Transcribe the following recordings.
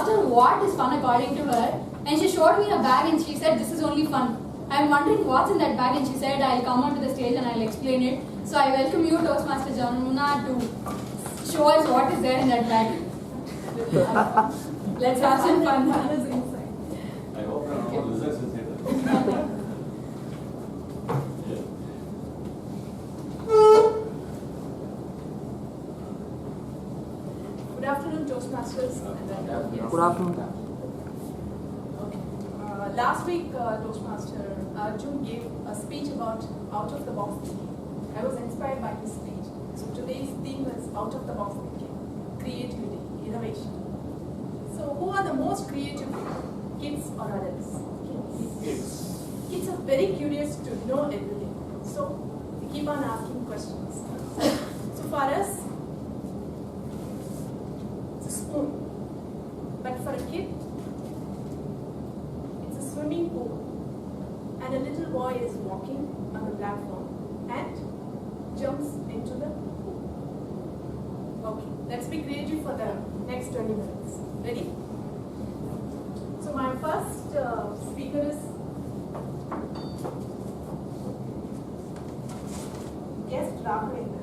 asked her what is fun according to her, and she showed me a bag and she said, "This is only fun." I'm wondering what's in that bag, and she said, "I'll come onto the stage and I'll explain it." So I welcome you, Toastmaster Jamuna, to show us what is there in that bag. Let's have some fun. I hope all results is here. Good afternoon, Toastmasters. Good afternoon. Last week, Toastmaster Arjun gave a speech about out of the box thinking. I was inspired by his speech. So today's theme is out of the box thinking, creativity, innovation. So who are the most creative people, kids or adults? Kids. Kids are very curious to know everything. So we keep on asking questions. So for us, it's a spoon. But for a kid, it's a swimming pool. And a little boy is walking on the platform and jumps into the pool. Okay, let's be creative for the next 20 minutes. Ready? So my first speaker is guest Raghavendra.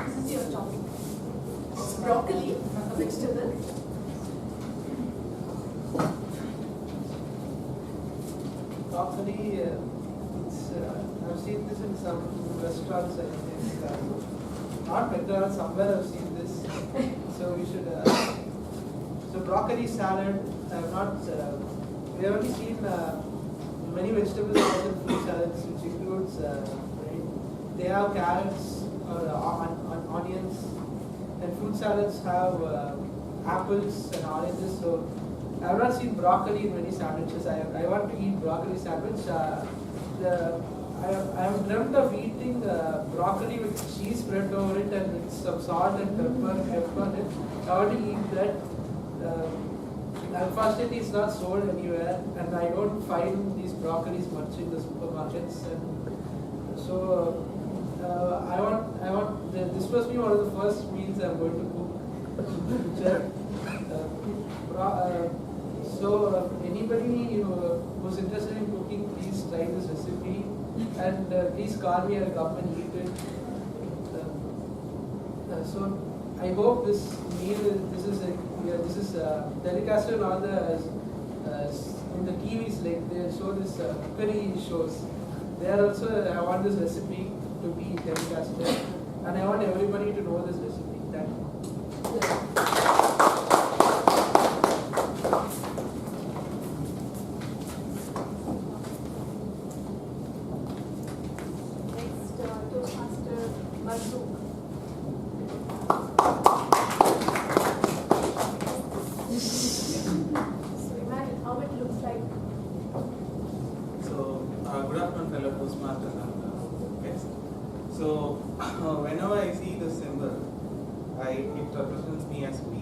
This is your topic. It's broccoli, a vegetable. Broccoli, I've seen this in some restaurants, I think. Not McDonald's, somewhere I've seen this. So we should. So broccoli salad, I've not. We have only seen many vegetables in fruit salads, which includes. They have carrots or onions, and fruit salads have apples and oranges. So I have not seen broccoli in many sandwiches. I want to eat broccoli sandwich. I have dreamt of eating broccoli with cheese spread over it and with some salt and pepper on it. I want to eat that. Unfortunately, it's not sold anywhere, and I don't find these broccolis much in the supermarkets. And so I want. This must be one of the first meals I'm going to cook. So anybody who's interested in cooking, please try this recipe, and please call me. I'll come and eat it. So I hope this meal, this is telecasted on in the TVs, like they show this cookery shows. There also I want this recipe to be telecasted, and I want everybody to know this recipe. Thank you. Whenever I see this symbol, it represents me as me.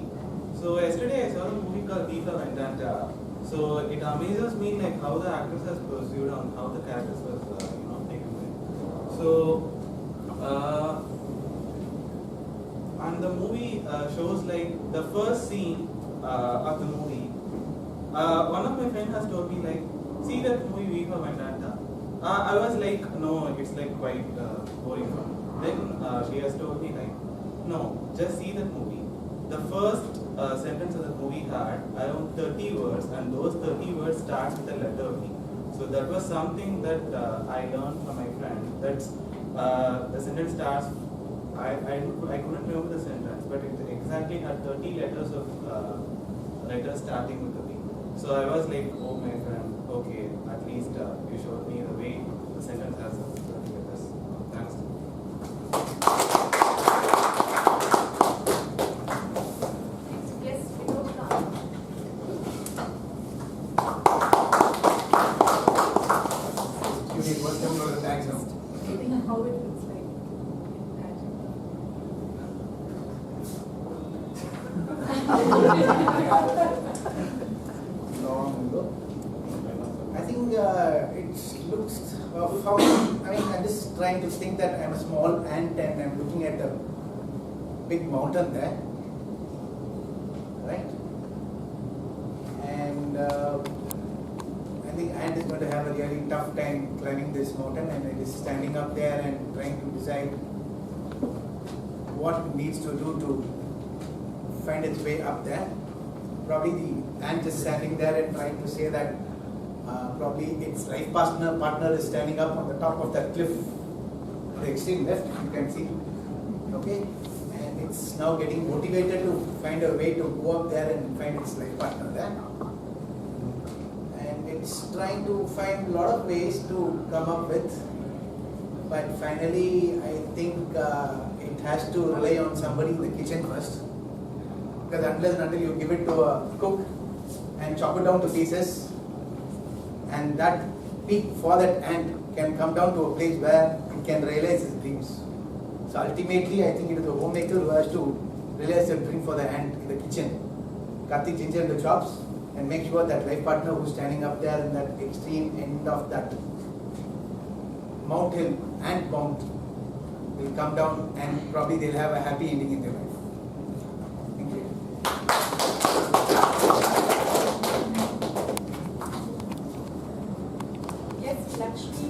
So yesterday I saw a movie called Deepa Vendanta. So it amazes me like how the actress has pursued on how the characters was taken away. So and the movie shows like the first scene of the movie. One of my friends has told me like, see that movie Deepa Vendanta. I was like, no, it's like quite boring for me. Then she has told me like, no, just see that movie. The first sentence of the movie had around 30 words, and those 30 words start with the letter V. So that was something that I learned from my friend. That's the sentence starts. I couldn't remember the sentence, but it exactly had 30 letters of letters starting with the V. So I was like, oh my friend, okay, at least you showed me the way the sentence has 30 letters. Thanks. Yes, we know that. You need one time for the thanks now. How it looks like. I think it looks from, I'm just trying to think that I'm a small ant and I'm looking at big mountain there, right? And I think ant is going to have a really tough time climbing this mountain, and it is standing up there and trying to decide what it needs to do to find its way up there. Probably the ant is standing there and trying to say that probably its life partner is standing up on the top of that cliff on the extreme left, you can see. Okay, and it's now getting motivated to find a way to go up there and find its life partner there. And it's trying to find a lot of ways to come up with, but finally I think it has to rely on somebody in the kitchen first. Because unless and until you give it to a cook and chop it down to pieces, and that peak for that ant can come down to a place where it can realize its dreams. So ultimately, I think it is the homemaker who has to realize the dream for the ant in the kitchen. Cut the ginger into chops and make sure that life partner who's standing up there in that extreme end of that mountain, ant mount, will come down and probably they'll have a happy ending in their life. Thank you. Yes, Lakshmi.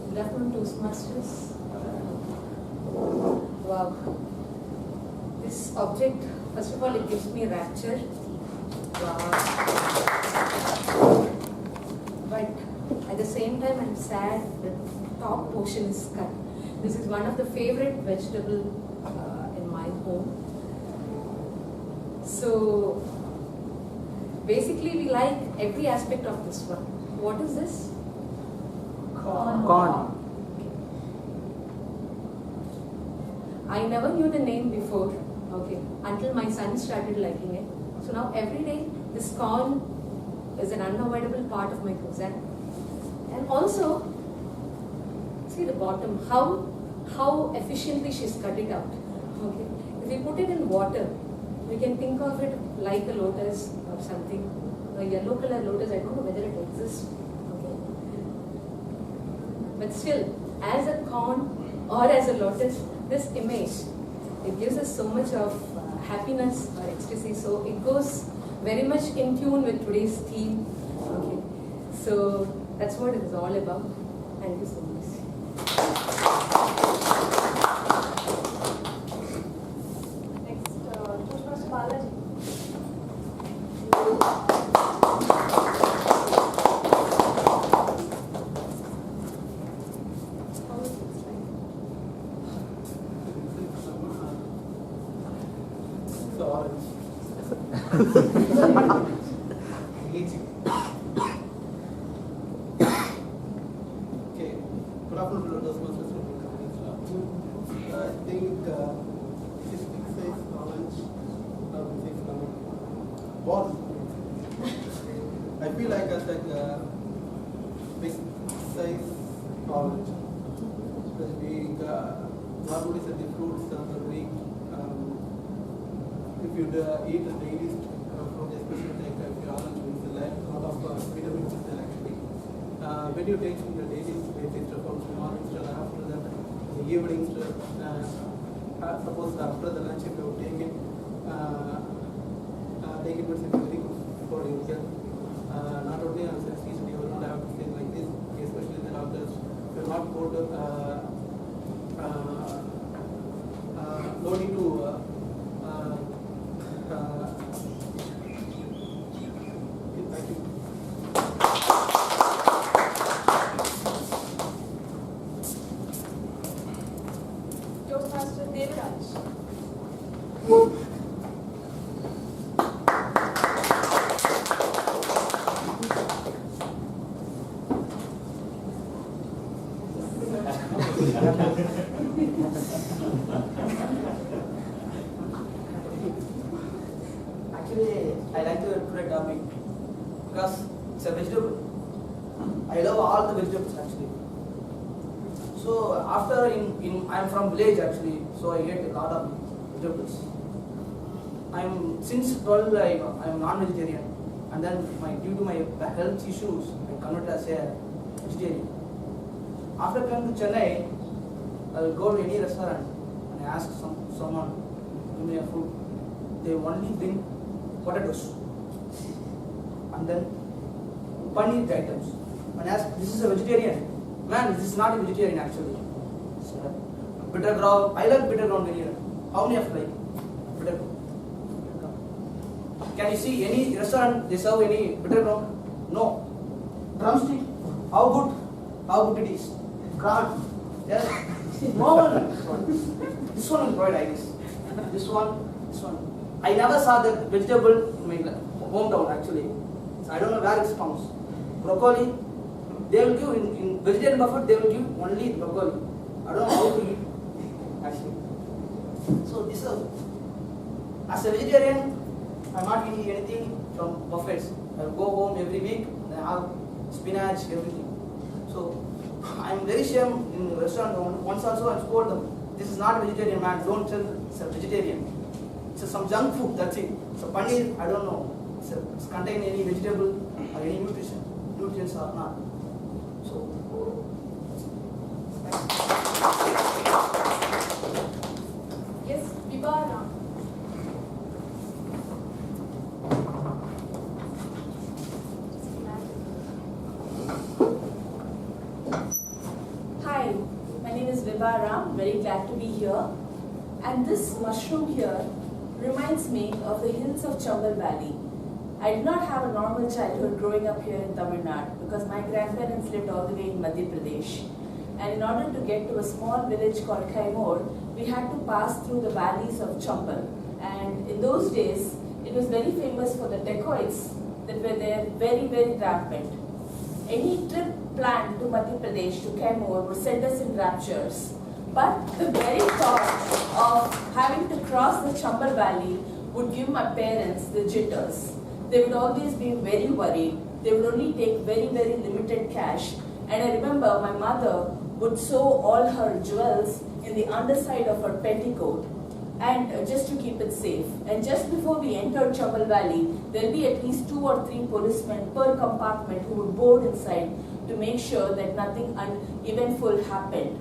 Good afternoon, Toastmasters. Wow. This object, first of all, it gives me rapture. Wow. But at the same time, I'm sad the top portion is cut. This is one of the favorite vegetable in my home. So basically, we like every aspect of this one. What is this? Corn. I never knew the name before, okay, until my son started liking it. So now every day, this corn is an unavoidable part of my cuisine. And also, see the bottom, how efficiently she's cut it out. Okay, if we put it in water, we can think of it like a lotus or something, a yellow color lotus. I don't know whether it exists. Okay, but still, as a corn or as a lotus, this image, it gives us so much of happiness or ecstasy. So it goes very much in tune with today's theme. Okay, so that's what it is all about. Thank you so much. Next, Toastmaster Balaji. How is it like? It's orange. Easy. Okay, good afternoon to those who I think this big size orange, ball. I feel like it's like a big size orange. Especially normally the fruits and the week. If you eat a daily fruit, especially like if you orange means a lot of vitamins in there actually. When you take your daily basis from morning to after that, the evening to suppose after the lunch if you take it means it's very good for your health. Not only on season, you will not have to feel like this, especially the doctors will not go to no need to thank you. Toastmaster Devraj. Actually, I like to today topic because it's a vegetable. I love all the vegetables actually. So after I'm from village actually, so I get a lot of vegetables. I'm since 12 I'm non-vegetarian, and then due to my health issues I converted as a vegetarian. After coming to Chennai, I'll go to any restaurant and I ask someone give me a food. They only bring potatoes and then paneer items. When I ask, this is a vegetarian? Man, this is not a vegetarian actually. So, bitter ground. I like bitter ground very well. How many of you like bitter ground? Can you see any restaurant they serve any bitter ground? No. Drumstick. How good? How good it is? Crab. Yes. No one. This one will provide, I guess. This one. I never saw that vegetable in my hometown actually. So I don't know where it's found. Broccoli. They will give in vegetarian buffet. They will give only broccoli. I don't know how to eat actually. So this is as a vegetarian, I'm not eating anything from buffets. I go home every week and I have spinach, everything. So I'm very ashamed in the restaurant. Once also I told them, this is not a vegetarian, man. Don't tell it's a vegetarian. It's some junk food. That's it. So paneer, I don't know. It's contain any vegetable or any nutrients or not. So. Yes, Vibara. Hi, my name is Vibara. Very glad to be here. And this mushroom here reminds me of the hills of Chambal Valley. I did not have a normal childhood growing up here in Tamil Nadu because my grandparents lived all the way in Madhya Pradesh. And in order to get to a small village called Kaimor, we had to pass through the valleys of Chambal. And in those days, it was very famous for the dacoits that were there, very, very rampant. Any trip planned to Madhya Pradesh, to Kaimor, would send us in raptures. But the very thought of having to cross the Chambal Valley would give my parents the jitters. They would always be very worried. They would only take very, very limited cash. And I remember my mother would sew all her jewels in the underside of her petticoat, and just to keep it safe. And just before we entered Chambal Valley, there'll be at least 2 or 3 policemen per compartment who would board inside to make sure that nothing uneventful happened.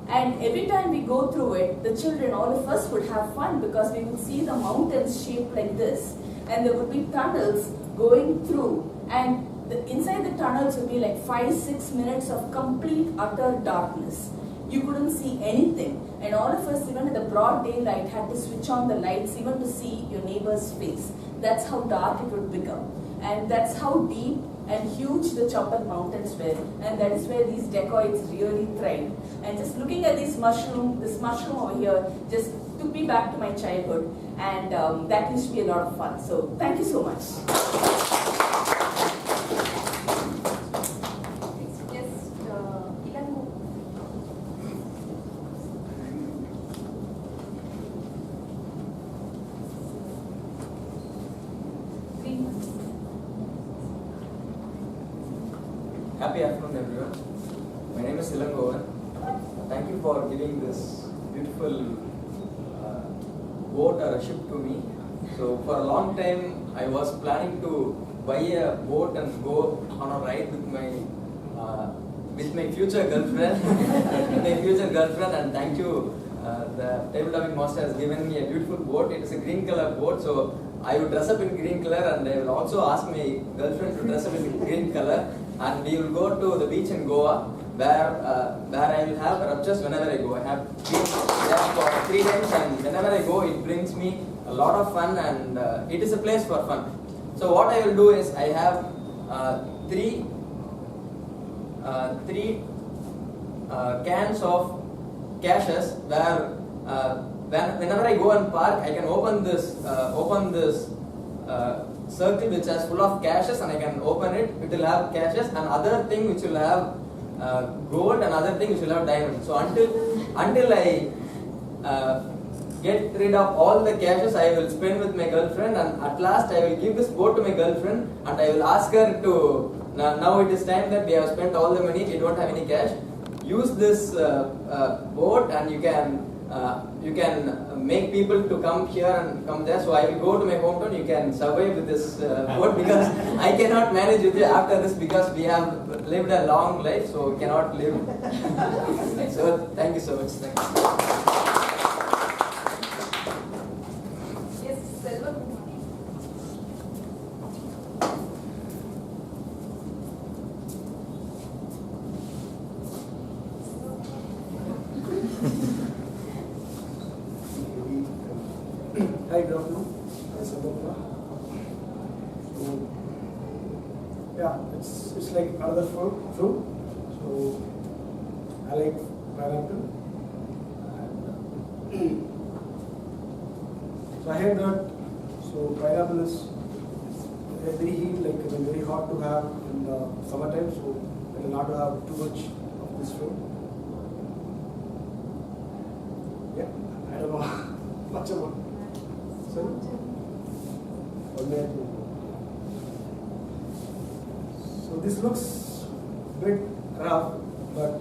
And every time we go through it, the children, all of us would have fun because we would see the mountains shaped like this. And there would be tunnels going through. And inside the tunnels would be like 5-6 minutes of complete, utter darkness. You couldn't see anything. And all of us, even in the broad daylight, had to switch on the lights even to see your neighbor's face. That's how dark it would become. And that's how deep and huge the Chambal mountains were. And that is where these dacoits really thrived. And just looking at this mushroom over here just took me back to my childhood. And that used to be a lot of fun. So thank you so much. Yes, Ilangu. Happy afternoon, everyone. My name is Ilangovan. Thank you for giving this beautiful boat or a ship to me. So for a long time, I was planning to buy a boat and go on a ride with my future girlfriend. And thank you. The table topping master has given me a beautiful boat. It is a green color boat, so I will dress up in green color, and I will also ask my girlfriend to dress up in green color, and we will go to the beach in Goa, where I will have raptures whenever I go. I have been there for 3 times, and whenever I go, it brings me a lot of fun, and it is a place for fun. So what I will do is I have three cans of caches where whenever I go and park, I can open this circle which has full of caches, and I can open it. It will have caches, and other thing which will have gold, and other thing which will have diamonds. So until I get rid of all the caches, I will spend with my girlfriend, and at last I will give this boat to my girlfriend, and I will ask her to, now it is time that we have spent all the money, we don't have any cash, use this boat, and you can you can make people to come here and come there. So I will go to my hometown. You can survive with this boat because I cannot manage with you after this because we have lived a long life, so we cannot live. So thank you so much. Thank you. Yes, Selva. Hi, good afternoon. It's Jamuna. So, yeah, it's like another fruit. So, I like pineapple. And, so I heard that. So pineapple is very heat, like very hot to have in the summertime. So, not to have too much of this fruit. Yeah, I don't know much about. So this looks a bit rough, but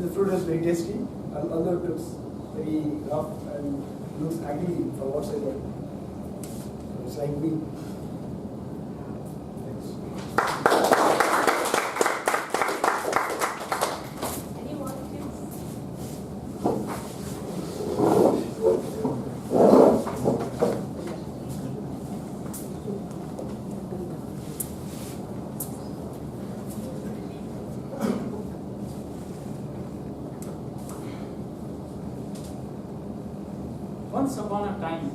the fruit is very tasty. Although it looks very rough and looks ugly from outside, but it's like me. Any volunteers? Once upon a time,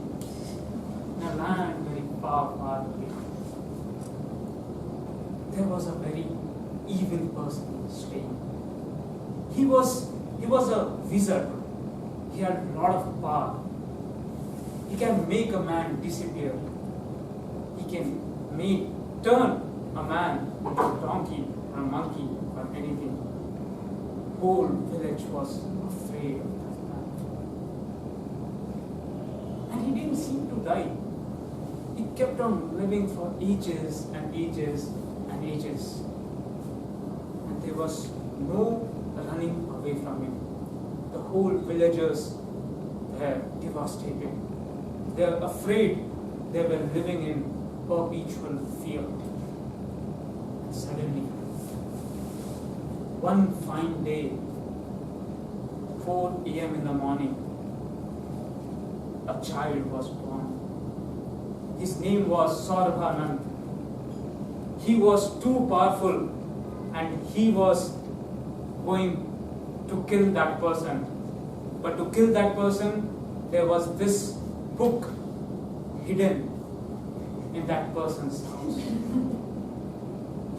in a land very far, far away, there was a very evil person staying. He was a wizard. He had a lot of power. He can make a man disappear. He can turn a man into a donkey or a monkey or anything. Whole village was afraid of that man. And he didn't seem to die. He kept on living for ages and ages and ages. And there was no running away from him. The whole villagers were devastated. They were afraid. They were living in perpetual fear. And suddenly, one fine day, 4 a.m. in the morning, a child was born. His name was Saurabhanand. He was too powerful and he was going to kill that person. But to kill that person, there was this book hidden in that person's house.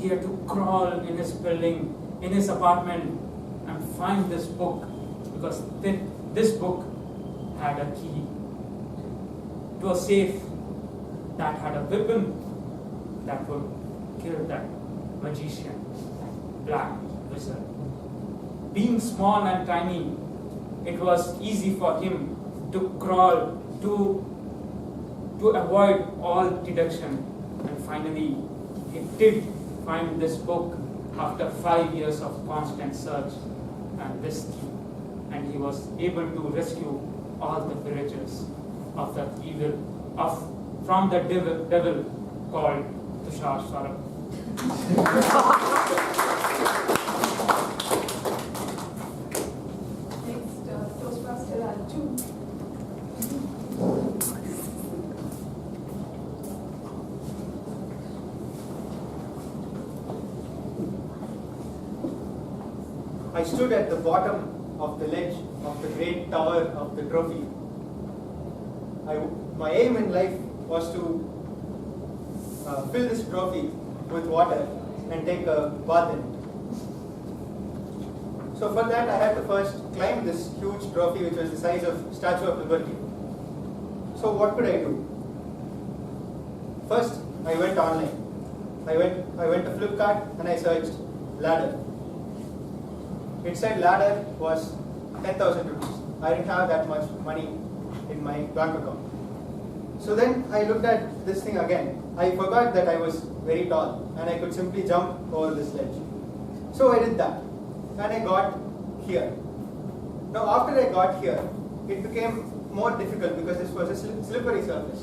He had to crawl in his building, in his apartment, and find this book because this book had a key to a safe that had a weapon that would kill that magician, that black wizard. Being small and tiny, it was easy for him to crawl, to avoid all detection. And finally, he did find this book after 5 years of constant search and this key. And he was able to rescue all the villagers of that evil, from the devil called Tushar Sarab. Next, Toastmaster Arjun. I stood at the bottom of the ledge of the great tower of the trophy. My aim in life was to fill this trophy with water and take a bath in it. So for that I had to first climb this huge trophy which was the size of Statue of Liberty. So what could I do? First I went online. I went to Flipkart and I searched ladder. It said ladder was 10,000 rupees. I didn't have that much money in my bank account. So then I looked at this thing again. I forgot that I was very tall and I could simply jump over this ledge. So I did that and I got here. Now after I got here, it became more difficult because this was a slippery surface.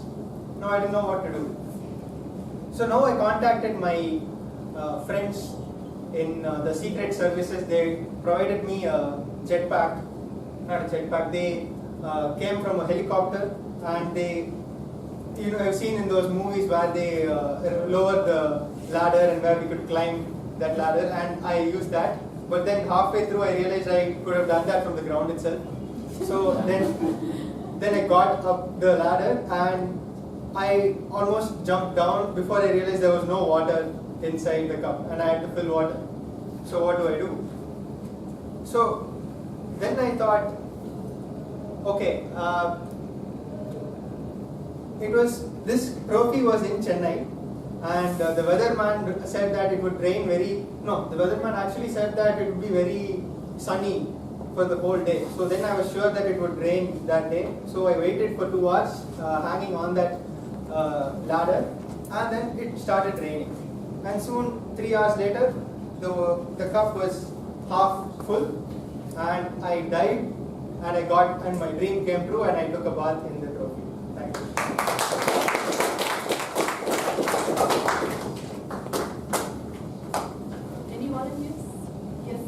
Now I didn't know what to do. So now I contacted my friends in the secret services. They provided me a jetpack, not a jetpack, they came from a helicopter, and they, you know, I've seen in those movies where they lower the ladder and where we could climb that ladder, and I used that. But then halfway through I realized I could have done that from the ground itself. So then I got up the ladder and I almost jumped down before I realized there was no water inside the cup and I had to fill water. So what do? So then I thought, okay, this trophy was in Chennai, and the weatherman said that it would rain the weatherman actually said that it would be very sunny for the whole day. So then I was sure that it would rain that day. So I waited for 2 hours hanging on that ladder, and then it started raining. And soon, 3 hours later, the cup was half full, and I died, and my dream came true, and I took a bath in the trophy. Thank you. Any volunteers? Yes.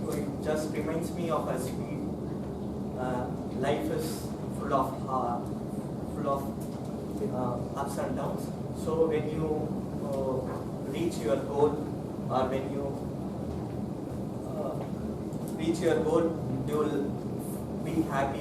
So it just reminds me of a sweet. Life is full of ups and downs. So when you reach your goal, or when you reach your goal, you will be happy